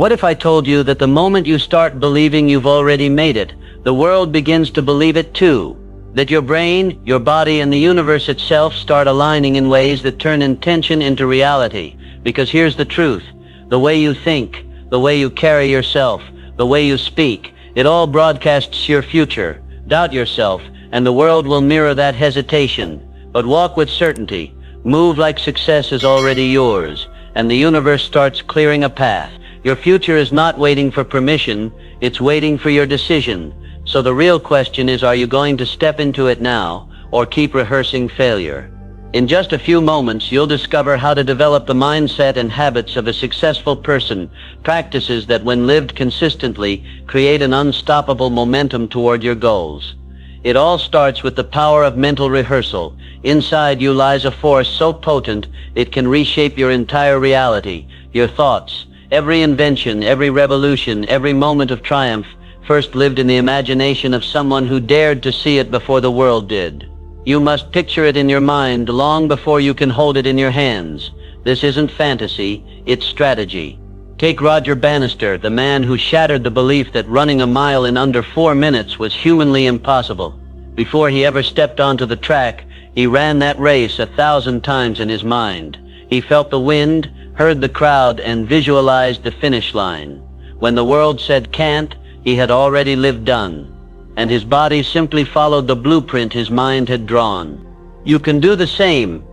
What if I told you that the moment you start believing you've already made it, the world begins to believe it too? That your brain, your body, and the universe itself start aligning in ways that turn intention into reality. Because here's the truth. The way you think, the way you carry yourself, the way you speak, it all broadcasts your future. Doubt yourself, and the world will mirror that hesitation. But walk with certainty. Move like success is already yours, and the universe starts clearing a path. Your future is not waiting for permission, it's waiting for your decision. So the real question is, are you going to step into it now, or keep rehearsing failure? In just a few moments, you'll discover how to develop the mindset and habits of a successful person, practices that, when lived consistently, create an unstoppable momentum toward your goals. It all starts with the power of mental rehearsal. Inside you lies a force so potent, it can reshape your entire reality, your thoughts. Every invention, every revolution, every moment of triumph first lived in the imagination of someone who dared to see it before the world did. You must picture it in your mind long before you can hold it in your hands. This isn't fantasy, it's strategy. Take Roger Bannister, the man who shattered the belief that running a mile in under 4 minutes was humanly impossible. Before he ever stepped onto the track, he ran that race 1,000 times in his mind. He felt the wind, heard the crowd, and visualized the finish line. When the world said can't, he had already lived done. And his body simply followed the blueprint his mind had drawn. You can do the same.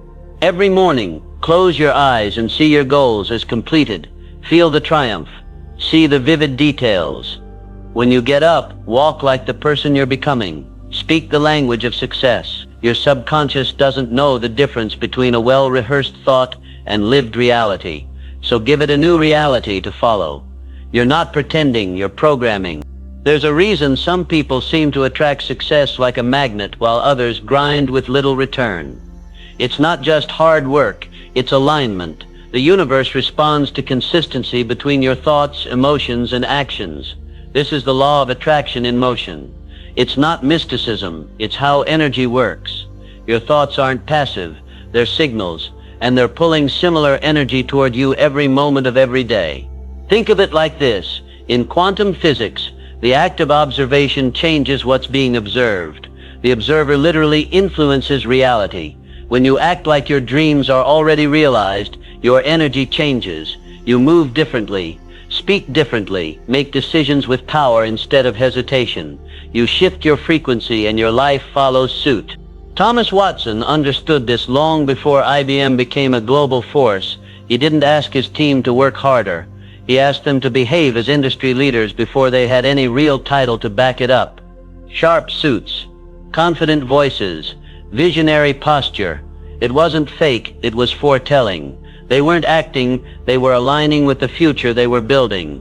Every morning, close your eyes and see your goals as completed. Feel the triumph. See the vivid details. When you get up, walk like the person you're becoming. Speak the language of success. Your subconscious doesn't know the difference between a well-rehearsed thought and lived reality. So give it a new reality to follow. You're not pretending, you're programming. There's a reason some people seem to attract success like a magnet while others grind with little return. It's not just hard work, it's alignment. The universe responds to consistency between your thoughts, emotions, and actions. This is the law of attraction in motion. It's not mysticism, it's how energy works. Your thoughts aren't passive, they're signals, and they're pulling similar energy toward you every moment of every day. Think of it like this. In quantum physics, the act of observation changes what's being observed. The observer literally influences reality. When you act like your dreams are already realized, your energy changes. You move differently, speak differently, make decisions with power instead of hesitation. You shift your frequency and your life follows suit. Thomas Watson understood this long before IBM became a global force. He didn't ask his team to work harder. He asked them to behave as industry leaders before they had any real title to back it up. Sharp suits, confident voices, visionary posture. It wasn't fake, it was foretelling. They weren't acting, they were aligning with the future they were building.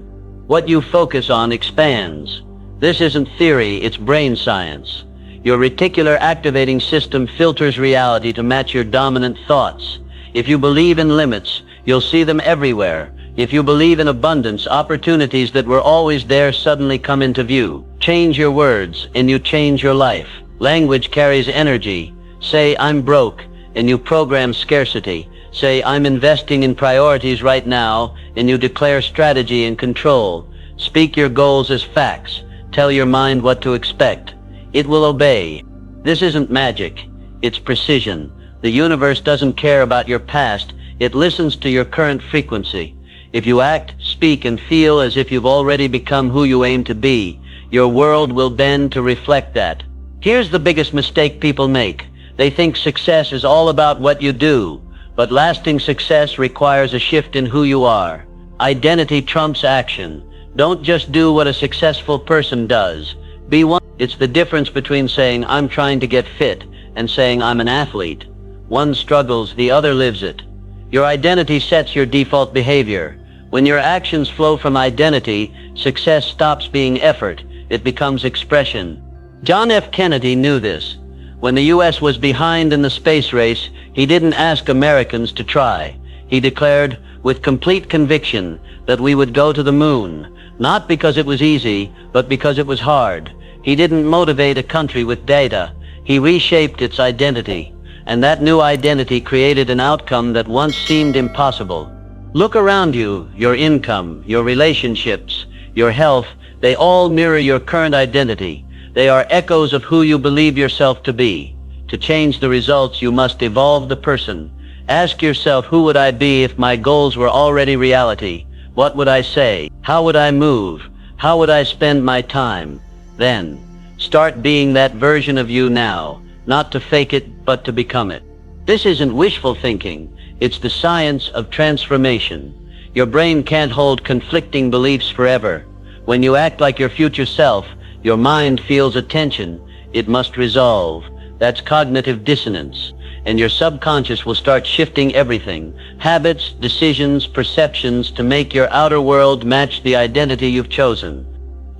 What you focus on expands. This isn't theory, it's brain science. Your reticular activating system filters reality to match your dominant thoughts. If you believe in limits, you'll see them everywhere. If you believe in abundance, opportunities that were always there suddenly come into view. Change your words, and you change your life. Language carries energy. Say, I'm broke, and you program scarcity. Say, I'm investing in priorities right now, and you declare strategy and control. Speak your goals as facts. Tell your mind what to expect. It will obey. This isn't magic. It's precision. The universe doesn't care about your past. It listens to your current frequency. If you act, speak, and feel as if you've already become who you aim to be, your world will bend to reflect that. Here's the biggest mistake people make. They think success is all about what you do, but lasting success requires a shift in who you are. Identity trumps action. Don't just do what a successful person does. Be one. It's the difference between saying, I'm trying to get fit, and saying, I'm an athlete. One struggles, the other lives it. Your identity sets your default behavior. When your actions flow from identity, success stops being effort. It becomes expression. John F. Kennedy knew this. When the U.S. was behind in the space race, he didn't ask Americans to try. He declared, with complete conviction, that we would go to the moon, not because it was easy, but because it was hard. He didn't motivate a country with data. He reshaped its identity, and that new identity created an outcome that once seemed impossible. Look around you, your income, your relationships, your health, they all mirror your current identity. They are echoes of who you believe yourself to be. To change the results, you must evolve the person. Ask yourself, who would I be if my goals were already reality? What would I say? How would I move? How would I spend my time? Then, start being that version of you now, not to fake it, but to become it. This isn't wishful thinking. It's the science of transformation. Your brain can't hold conflicting beliefs forever. When you act like your future self, your mind feels a tension. It must resolve. That's cognitive dissonance. And your subconscious will start shifting everything, habits, decisions, perceptions, to make your outer world match the identity you've chosen.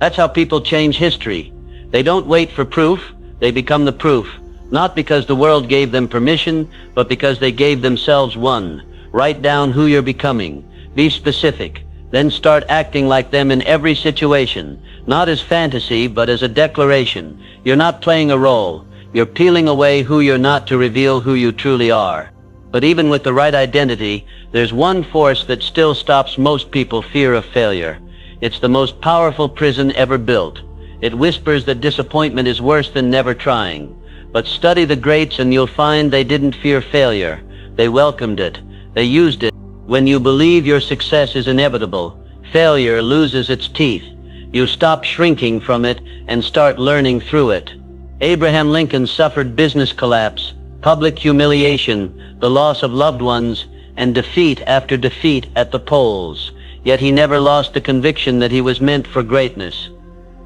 That's how people change history. They don't wait for proof, they become the proof. Not because the world gave them permission, but because they gave themselves one. Write down who you're becoming. Be specific. Then start acting like them in every situation. Not as fantasy, but as a declaration. You're not playing a role. You're peeling away who you're not to reveal who you truly are. But even with the right identity, there's one force that still stops most people: fear of failure. It's the most powerful prison ever built. It whispers that disappointment is worse than never trying. But study the greats and you'll find they didn't fear failure. They welcomed it. They used it. When you believe your success is inevitable, failure loses its teeth. You stop shrinking from it and start learning through it. Abraham Lincoln suffered business collapse, public humiliation, the loss of loved ones, and defeat after defeat at the polls. Yet he never lost the conviction that he was meant for greatness.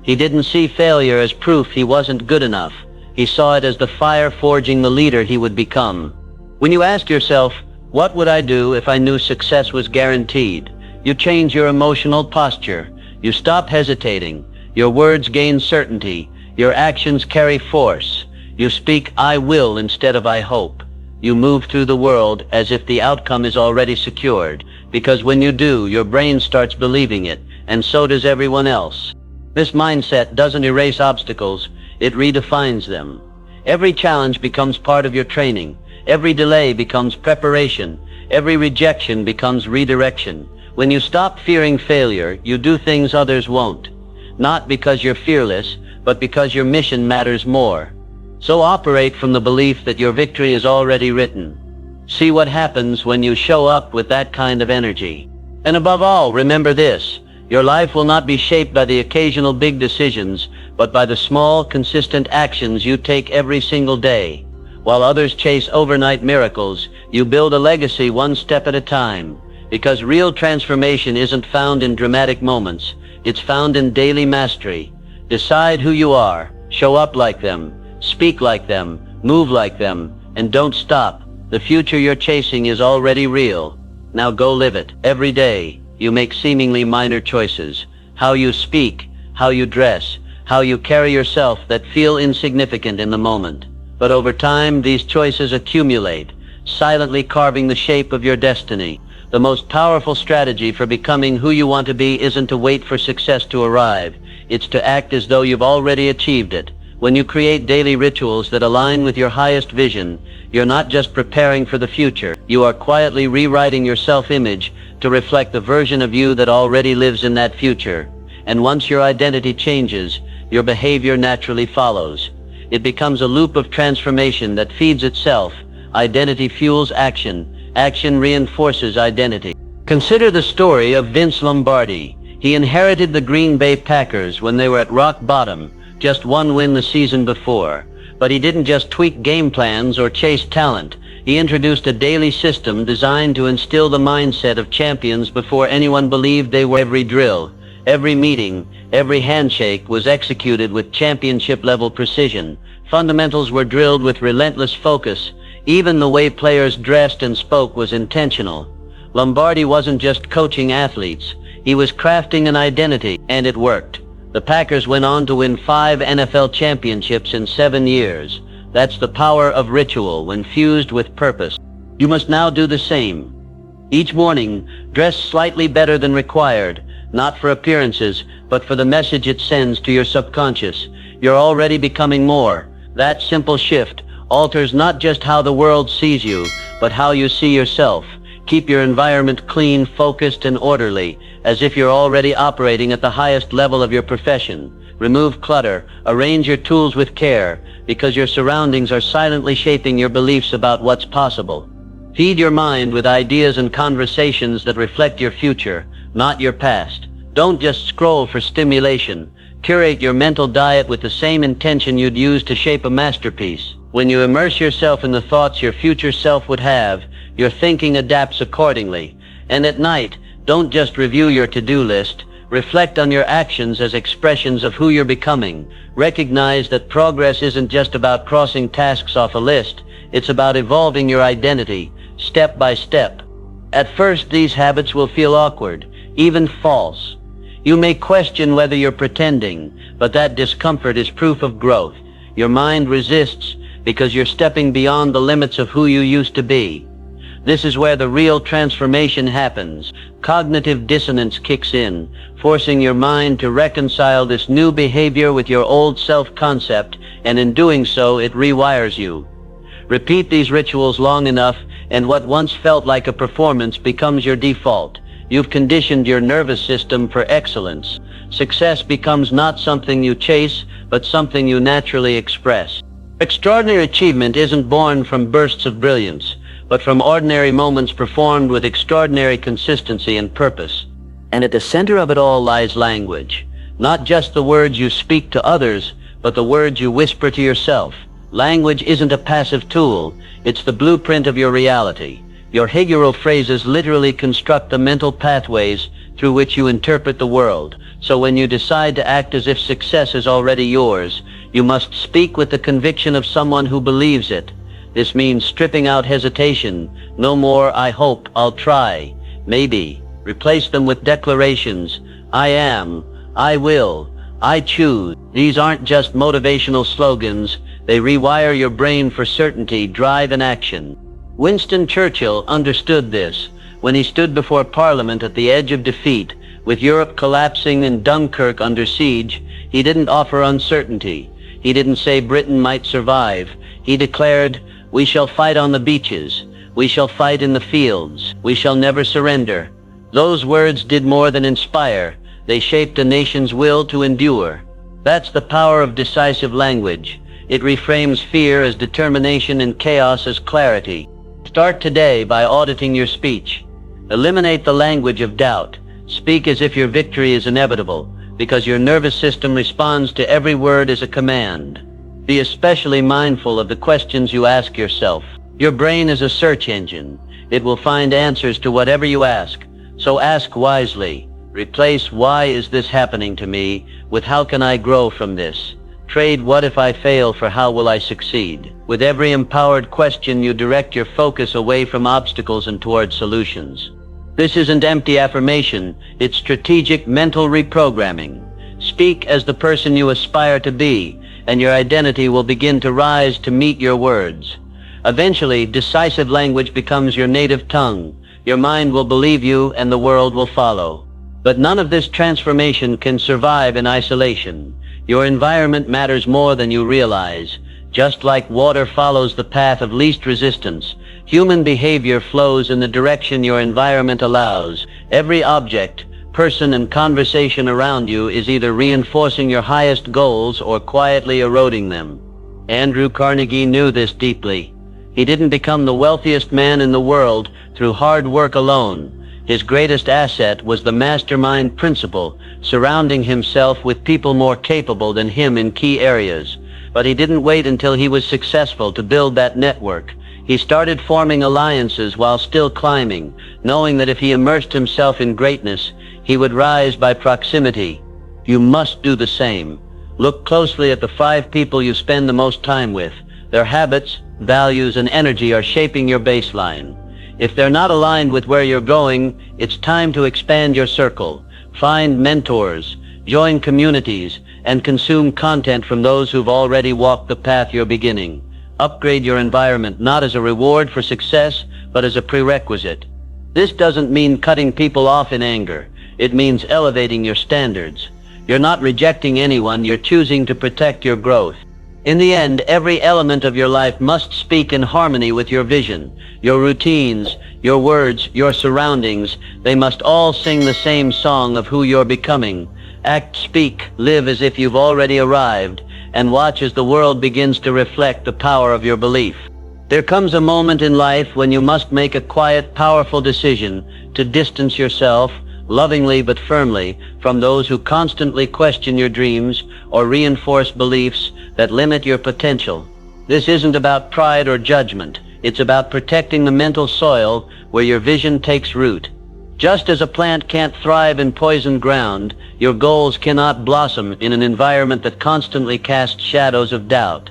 He didn't see failure as proof he wasn't good enough. He saw it as the fire forging the leader he would become. When you ask yourself, what would I do if I knew success was guaranteed? You change your emotional posture. You stop hesitating. Your words gain certainty. Your actions carry force. You speak "I will" instead of "I hope." You move through the world as if the outcome is already secured. Because when you do, your brain starts believing it, and so does everyone else. This mindset doesn't erase obstacles. It redefines them. Every challenge becomes part of your training. Every delay becomes preparation. Every rejection becomes redirection. When you stop fearing failure, you do things others won't. Not because you're fearless, but because your mission matters more. So operate from the belief that your victory is already written. See what happens when you show up with that kind of energy. And above all, remember this: your life will not be shaped by the occasional big decisions, but by the small, consistent actions you take every single day. While others chase overnight miracles, you build a legacy one step at a time. Because real transformation isn't found in dramatic moments. It's found in daily mastery. Decide who you are. Show up like them. Speak like them. Move like them. And don't stop. The future you're chasing is already real. Now go live it. Every day, you make seemingly minor choices. How you speak, how you dress, how you carry yourself that feel insignificant in the moment. But over time, these choices accumulate, silently carving the shape of your destiny. The most powerful strategy for becoming who you want to be isn't to wait for success to arrive. It's to act as though you've already achieved it. When you create daily rituals that align with your highest vision, you're not just preparing for the future. You are quietly rewriting your self-image to reflect the version of you that already lives in that future. And once your identity changes, your behavior naturally follows. It becomes a loop of transformation that feeds itself. Identity fuels action. Action reinforces identity. Consider the story of Vince Lombardi. He inherited the Green Bay Packers when they were at rock bottom, just one win the season before. But he didn't just tweak game plans or chase talent. He introduced a daily system designed to instill the mindset of champions before anyone believed they were. Every drill, every meeting, every handshake was executed with championship-level precision. Fundamentals were drilled with relentless focus. Even the way players dressed and spoke was intentional. Lombardi wasn't just coaching athletes. He was crafting an identity, and it worked. The Packers went on to win 5 NFL championships in 7 years. That's the power of ritual when fused with purpose. You must now do the same. Each morning, dress slightly better than required, not for appearances, but for the message it sends to your subconscious. You're already becoming more. That simple shift alters not just how the world sees you, but how you see yourself. Keep your environment clean, focused, and orderly, as if you're already operating at the highest level of your profession. Remove clutter, arrange your tools with care, because your surroundings are silently shaping your beliefs about what's possible. Feed your mind with ideas and conversations that reflect your future, not your past. Don't just scroll for stimulation. Curate your mental diet with the same intention you'd use to shape a masterpiece. When you immerse yourself in the thoughts your future self would have, your thinking adapts accordingly. And at night, don't just review your to-do list. Reflect on your actions as expressions of who you're becoming. Recognize that progress isn't just about crossing tasks off a list. It's about evolving your identity, step by step. At first, these habits will feel awkward, even false. You may question whether you're pretending, but that discomfort is proof of growth. Your mind resists because you're stepping beyond the limits of who you used to be. This is where the real transformation happens. Cognitive dissonance kicks in, forcing your mind to reconcile this new behavior with your old self-concept, and in doing so, it rewires you. Repeat these rituals long enough, and what once felt like a performance becomes your default. You've conditioned your nervous system for excellence. Success becomes not something you chase, but something you naturally express. Extraordinary achievement isn't born from bursts of brilliance, but from ordinary moments performed with extraordinary consistency and purpose. And at the center of it all lies language. Not just the words you speak to others, but the words you whisper to yourself. Language isn't a passive tool, it's the blueprint of your reality. Your Heguro phrases literally construct the mental pathways through which you interpret the world. So when you decide to act as if success is already yours, you must speak with the conviction of someone who believes it. This means stripping out hesitation. No more "I hope," "I'll try," "maybe." Replace them with declarations. "I am," "I will," "I choose." These aren't just motivational slogans. They rewire your brain for certainty, drive, and action. Winston Churchill understood this. When he stood before Parliament at the edge of defeat, with Europe collapsing and Dunkirk under siege, he didn't offer uncertainty. He didn't say Britain might survive. He declared, "We shall fight on the beaches. We shall fight in the fields. We shall never surrender." Those words did more than inspire. They shaped a nation's will to endure. That's the power of decisive language. It reframes fear as determination and chaos as clarity. Start today by auditing your speech. Eliminate the language of doubt. Speak as if your victory is inevitable, because your nervous system responds to every word as a command. Be especially mindful of the questions you ask yourself. Your brain is a search engine. It will find answers to whatever you ask. So ask wisely. Replace "Why is this happening to me?" with "How can I grow from this?" Trade "What if I fail?" for "How will I succeed?" With every empowered question, you direct your focus away from obstacles and toward solutions. This isn't empty affirmation. It's strategic mental reprogramming. Speak as the person you aspire to be, and your identity will begin to rise to meet your words. Eventually, decisive language becomes your native tongue. Your mind will believe you, and the world will follow. But none of this transformation can survive in isolation. Your environment matters more than you realize. Just like water follows the path of least resistance, human behavior flows in the direction your environment allows. Every object, person, and conversation around you is either reinforcing your highest goals or quietly eroding them. Andrew Carnegie knew this deeply. He didn't become the wealthiest man in the world through hard work alone. His greatest asset was the mastermind principle, surrounding himself with people more capable than him in key areas. But he didn't wait until he was successful to build that network. He started forming alliances while still climbing, knowing that if he immersed himself in greatness, he would rise by proximity. You must do the same. Look closely at the 5 people you spend the most time with. Their habits, values, and energy are shaping your baseline. If they're not aligned with where you're going, it's time to expand your circle. Find mentors, join communities, and consume content from those who've already walked the path you're beginning. Upgrade your environment not as a reward for success, but as a prerequisite. This doesn't mean cutting people off in anger. It means elevating your standards. You're not rejecting anyone, you're choosing to protect your growth. In the end, every element of your life must speak in harmony with your vision. Your routines, your words, your surroundings, they must all sing the same song of who you're becoming. Act, speak, live as if you've already arrived, and watch as the world begins to reflect the power of your belief. There comes a moment in life when you must make a quiet, powerful decision to distance yourself, lovingly but firmly, from those who constantly question your dreams or reinforce beliefs that limit your potential. This isn't about pride or judgment. It's about protecting the mental soil where your vision takes root. Just as a plant can't thrive in poisoned ground, your goals cannot blossom in an environment that constantly casts shadows of doubt.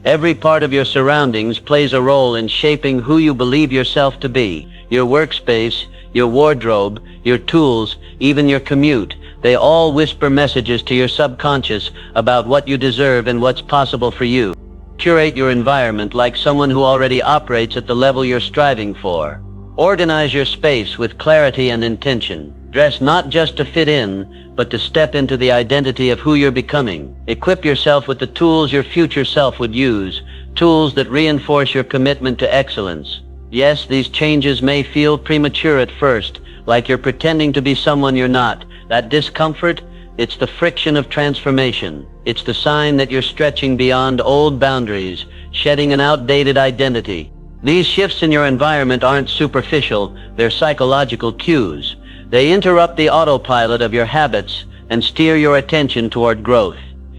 Every part of your surroundings plays a role in shaping who you believe yourself to be. Your workspace, your wardrobe, your tools, even your commute, they all whisper messages to your subconscious about what you deserve and what's possible for you. Curate your environment like someone who already operates at the level you're striving for. Organize your space with clarity and intention. Dress not just to fit in, but to step into the identity of who you're becoming. Equip yourself with the tools your future self would use, tools that reinforce your commitment to excellence. Yes, these changes may feel premature at first, like you're pretending to be someone you're not. That discomfort, it's the friction of transformation. It's the sign that you're stretching beyond old boundaries, shedding an outdated identity. These shifts in your environment aren't superficial, they're psychological cues. They interrupt the autopilot of your habits and steer your attention toward growth.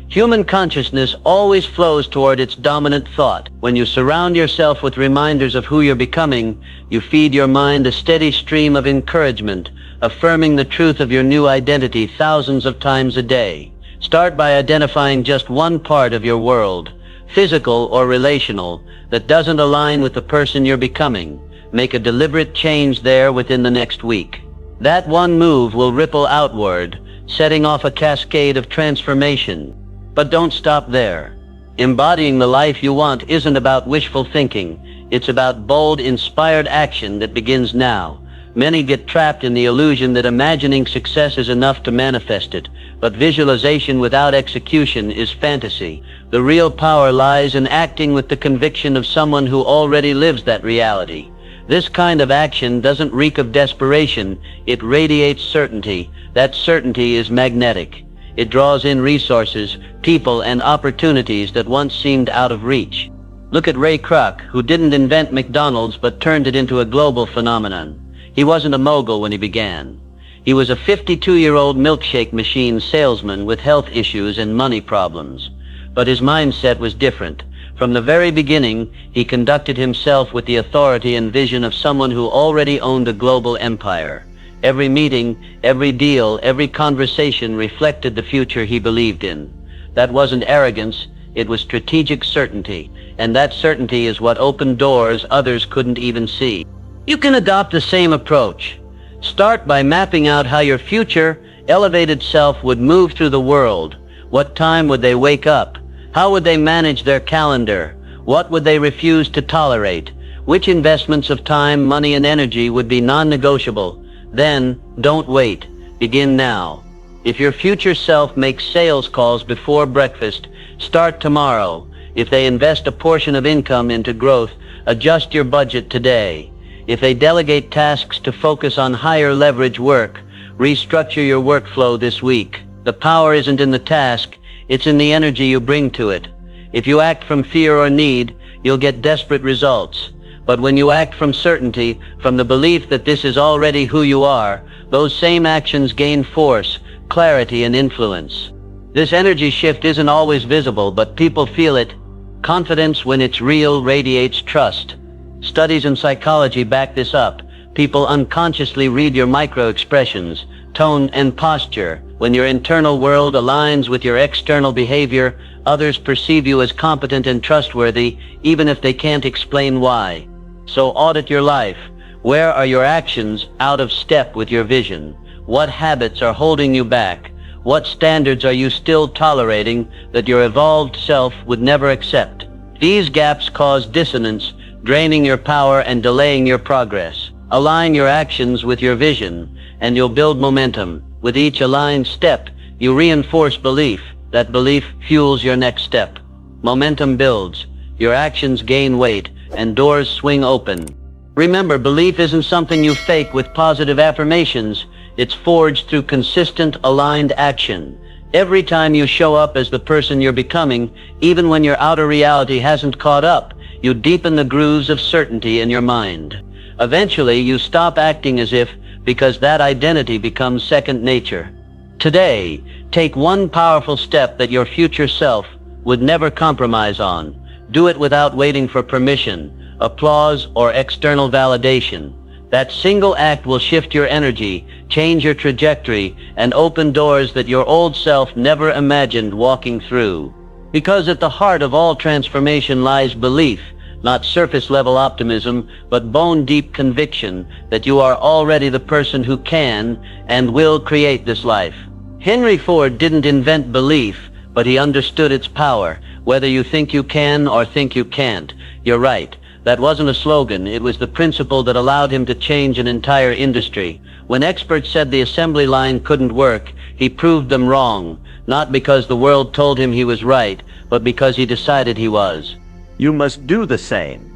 Human consciousness always flows toward its dominant thought. When you surround yourself with reminders of who you're becoming, you feed your mind a steady stream of encouragement, affirming the truth of your new identity thousands of times a day. Start by identifying just one part of your world, physical or relational, that doesn't align with the person you're becoming. Make a deliberate change there within the next week. That one move will ripple outward, setting off a cascade of transformation. But don't stop there. Embodying the life you want isn't about wishful thinking. It's about bold, inspired action that begins now. Many get trapped in the illusion that imagining success is enough to manifest it, but visualization without execution is fantasy. The real power lies in acting with the conviction of someone who already lives that reality. This kind of action doesn't reek of desperation, it radiates certainty. That certainty is magnetic. It draws in resources, people, and opportunities that once seemed out of reach. Look at Ray Kroc, who didn't invent McDonald's but turned it into a global phenomenon. He wasn't a mogul when he began. He was a 52-year-old milkshake machine salesman with health issues and money problems. But his mindset was different. From the very beginning, he conducted himself with the authority and vision of someone who already owned a global empire. Every meeting, every deal, every conversation reflected the future he believed in. That wasn't arrogance, it was strategic certainty. And that certainty is what opened doors others couldn't even see. You can adopt the same approach. Start by mapping out how your future, elevated self would move through the world. What time would they wake up? How would they manage their calendar? What would they refuse to tolerate? Which investments of time, money, and energy would be non-negotiable? Then, don't wait. Begin now. If your future self makes sales calls before breakfast, start tomorrow. If they invest a portion of income into growth, adjust your budget today. If they delegate tasks to focus on higher leverage work, restructure your workflow this week. The power isn't in the task, it's in the energy you bring to it. If you act from fear or need, you'll get desperate results. But when you act from certainty, from the belief that this is already who you are, those same actions gain force, clarity, and influence. This energy shift isn't always visible, but people feel it. Confidence, when it's real, radiates trust. Studies in psychology back this up. People unconsciously read your micro-expressions, tone, and posture. When your internal world aligns with your external behavior, others perceive you as competent and trustworthy, even if they can't explain why. So audit your life. Where are your actions out of step with your vision? What habits are holding you back? What standards are you still tolerating that your evolved self would never accept? These gaps cause dissonance, draining your power and delaying your progress. Align your actions with your vision, and you'll build momentum. With each aligned step, you reinforce belief. That belief fuels your next step. Momentum builds, your actions gain weight, and doors swing open. Remember, belief isn't something you fake with positive affirmations. It's forged through consistent, aligned action. Every time you show up as the person you're becoming, even when your outer reality hasn't caught up, you deepen the grooves of certainty in your mind. Eventually, you stop acting as if, because that identity becomes second nature. Today, take one powerful step that your future self would never compromise on. Do it without waiting for permission, applause, or external validation. That single act will shift your energy, change your trajectory, and open doors that your old self never imagined walking through. Because at the heart of all transformation lies belief, not surface-level optimism, but bone-deep conviction that you are already the person who can and will create this life. Henry Ford didn't invent belief, but he understood its power. Whether you think you can or think you can't, you're right. That wasn't a slogan, it was the principle that allowed him to change an entire industry. When experts said the assembly line couldn't work, he proved them wrong, not because the world told him he was right, but because he decided he was. You must do the same.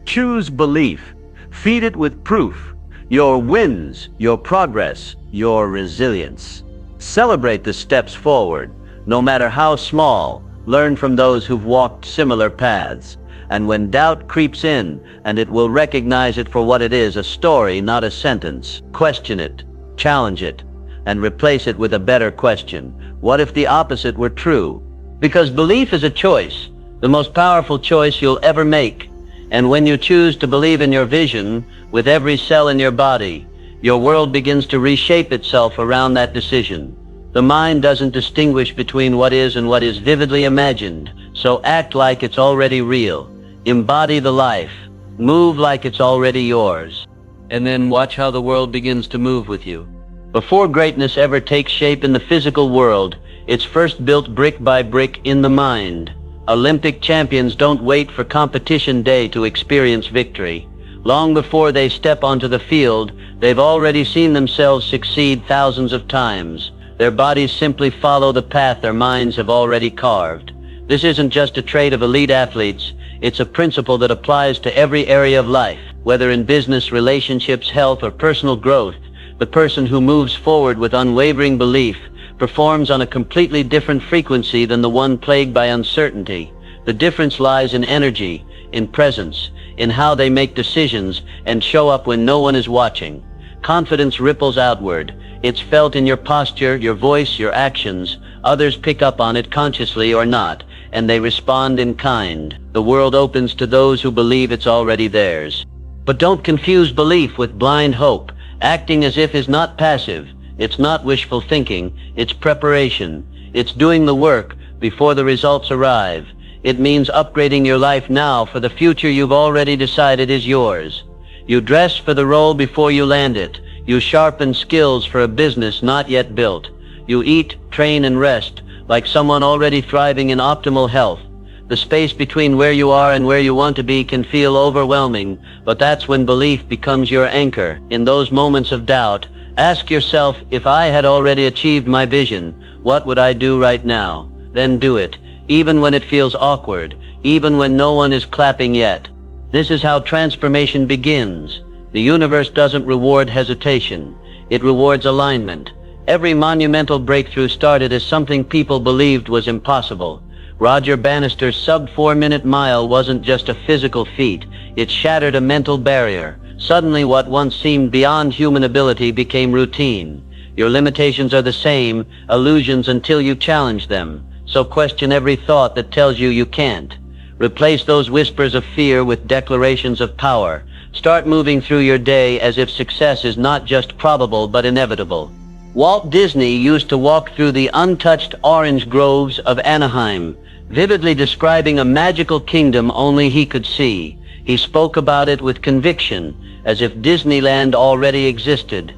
Choose belief. Feed it with proof. Your wins, your progress, your resilience. Celebrate the steps forward, no matter how small. Learn from those who've walked similar paths. And when doubt creeps in, and it will recognize it for what it is, a story, not a sentence, question it, challenge it, and replace it with a better question. What if the opposite were true? Because belief is a choice, the most powerful choice you'll ever make. And when you choose to believe in your vision, with every cell in your body, your world begins to reshape itself around that decision. The mind doesn't distinguish between what is and what is vividly imagined, so act like it's already real. Embody the life. Move like it's already yours. And then watch how the world begins to move with you. Before greatness ever takes shape in the physical world, it's first built brick by brick in the mind. Olympic champions don't wait for competition day to experience victory. Long before they step onto the field, they've already seen themselves succeed thousands of times. Their bodies simply follow the path their minds have already carved. This isn't just a trait of elite athletes. It's a principle that applies to every area of life, whether in business, relationships, health, or personal growth. The person who moves forward with unwavering belief performs on a completely different frequency than the one plagued by uncertainty. The difference lies in energy, in presence, in how they make decisions and show up when no one is watching. Confidence ripples outward. It's felt in your posture, your voice, your actions. Others pick up on it consciously or not, and they respond in kind. The world opens to those who believe it's already theirs. But don't confuse belief with blind hope. Acting as if is not passive. It's not wishful thinking. It's preparation. It's doing the work before the results arrive. It means upgrading your life now for the future you've already decided is yours. You dress for the role before you land it. You sharpen skills for a business not yet built. You eat, train, and rest like someone already thriving in optimal health. The space between where you are and where you want to be can feel overwhelming, but that's when belief becomes your anchor. In those moments of doubt, ask yourself, if I had already achieved my vision, what would I do right now? Then do it, even when it feels awkward, even when no one is clapping yet. This is how transformation begins. The universe doesn't reward hesitation. It rewards alignment. Every monumental breakthrough started as something people believed was impossible. Roger Bannister's sub-4-minute mile wasn't just a physical feat. It shattered a mental barrier. Suddenly, what once seemed beyond human ability became routine. Your limitations are the same, illusions until you challenge them. So question every thought that tells you you can't. Replace those whispers of fear with declarations of power. Start moving through your day as if success is not just probable but inevitable. Walt Disney used to walk through the untouched orange groves of Anaheim, vividly describing a magical kingdom only he could see. He spoke about it with conviction, as if Disneyland already existed.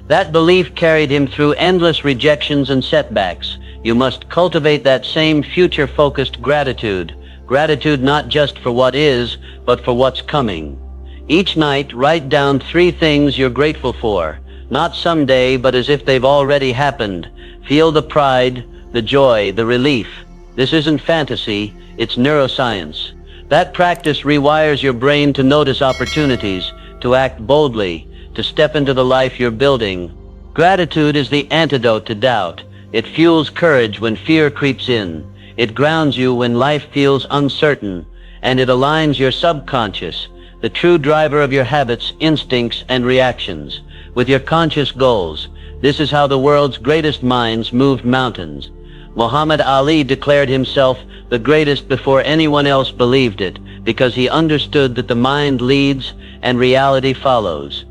That belief carried him through endless rejections and setbacks. You must cultivate that same future-focused gratitude. Gratitude not just for what is, but for what's coming. Each night, write down 3 things you're grateful for. Not someday, but as if they've already happened. Feel the pride, the joy, the relief. This isn't fantasy, it's neuroscience. That practice rewires your brain to notice opportunities, to act boldly, to step into the life you're building. Gratitude is the antidote to doubt. It fuels courage when fear creeps in. It grounds you when life feels uncertain, and it aligns your subconscious, the true driver of your habits, instincts, and reactions, with your conscious goals. This is how the world's greatest minds moved mountains. Muhammad Ali declared himself the greatest before anyone else believed it, because he understood that the mind leads and reality follows.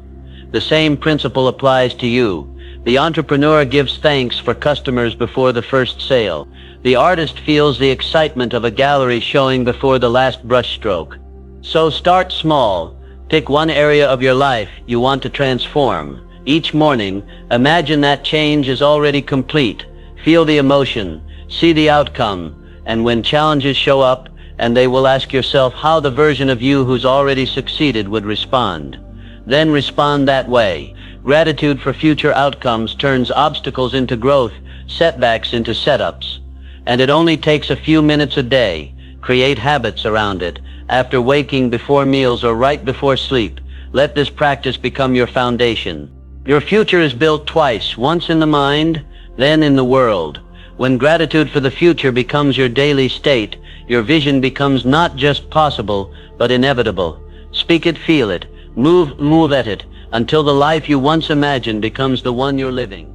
The same principle applies to you. The entrepreneur gives thanks for customers before the first sale. The artist feels the excitement of a gallery showing before the last brushstroke. So start small. Pick one area of your life you want to transform. Each morning, imagine that change is already complete. Feel the emotion, see the outcome, and when challenges show up, and they will ask yourself how the version of you who's already succeeded would respond. Then respond that way. Gratitude for future outcomes turns obstacles into growth, setbacks into setups. And it only takes a few minutes a day. Create habits around it. After waking, before meals, or right before sleep, let this practice become your foundation. Your future is built twice, once in the mind, then in the world. When gratitude for the future becomes your daily state, your vision becomes not just possible, but inevitable. Speak it, feel it, move at it, until the life you once imagined becomes the one you're living.